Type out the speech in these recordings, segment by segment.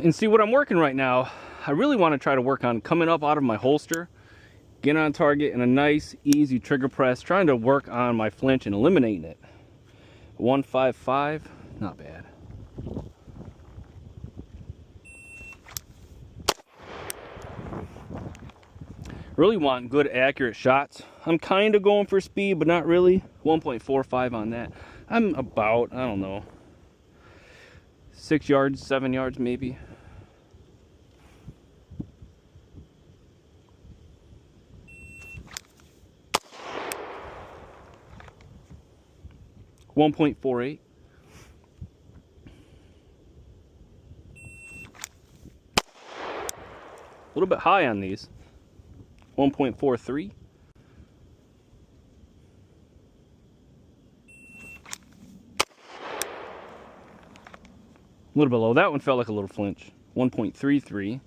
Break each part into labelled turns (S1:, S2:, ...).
S1: And see what I'm working right now, I really want to try to work on coming up out of my holster, get on target, and a nice, easy trigger press, trying to work on my flinch and eliminating it. 155, not bad. Really want good, accurate shots. I'm kind of going for speed, but not really. 1.45 on that. I'm about, I don't know, 6 yards, 7 yards maybe. .48. A little bit high on these. 1.43. A little bit low. That one felt like a little flinch. 1.33.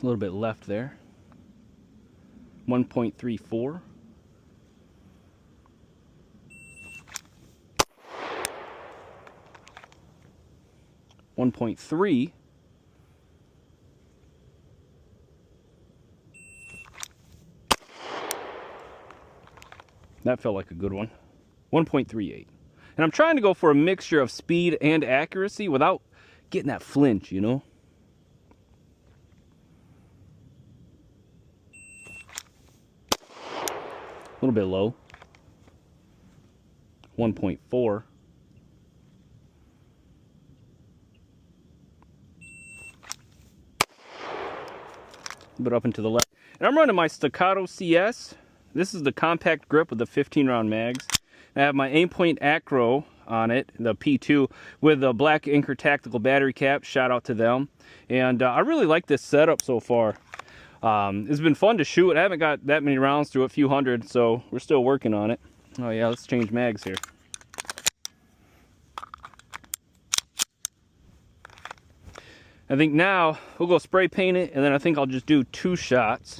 S1: A little bit left there. 1.34. .3. That felt like a good one. 1.38. And I'm trying to go for a mixture of speed and accuracy without getting that flinch, you know? A little bit low. 1.4. But up and to the left. And I'm running my Staccato CS. This is the compact grip with the 15-round mags. I have my Aimpoint Acro on it, the P2, with a black Anchor tactical battery cap. Shout out to them. And I really like this setup so far. It's been fun to shoot. I haven't got that many rounds through, a few hundred, so we're still working on it. Oh yeah, let's change mags here. I think now we'll go spray paint it, and then I think I'll just do 2 shots.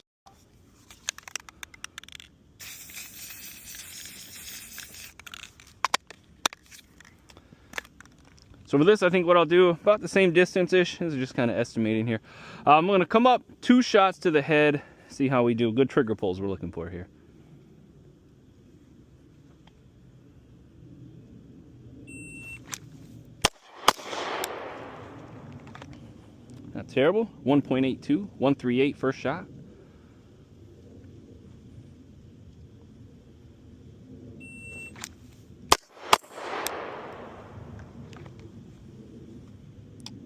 S1: So for this, I think what I'll do, about the same distance-ish, this is just kind of estimating here. I'm going to come up 2 shots to the head, see how we do. Good trigger pulls we're looking for here. Not terrible. 1.82, 138 first shot.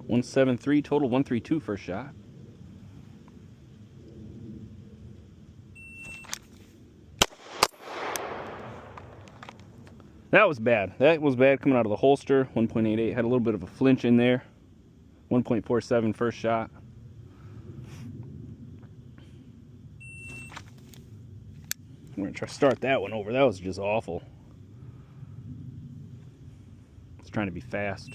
S1: .173 total, 132 first shot. That was bad. That was bad coming out of the holster. 1.88, had a little bit of a flinch in there. 1.47 first shot. We're gonna try to start that one over. That was just awful. It's trying to be fast.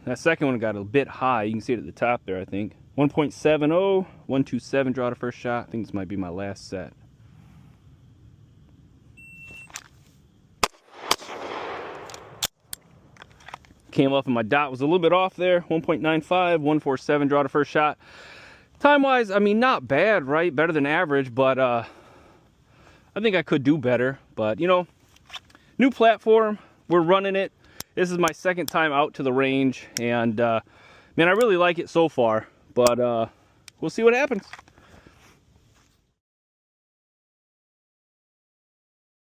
S1: That second one got a bit high. You can see it at the top there, I think. 1.70, 127 draw to first shot. I think this might be my last set. Came up and my dot was a little bit off there. 1.95, 147 draw to first shot. Time-wise, I mean, not bad, right? Better than average, but I think I could do better. But, you know, new platform, we're running it. This is my second time out to the range, and man, I really like it so far, but we'll see what happens.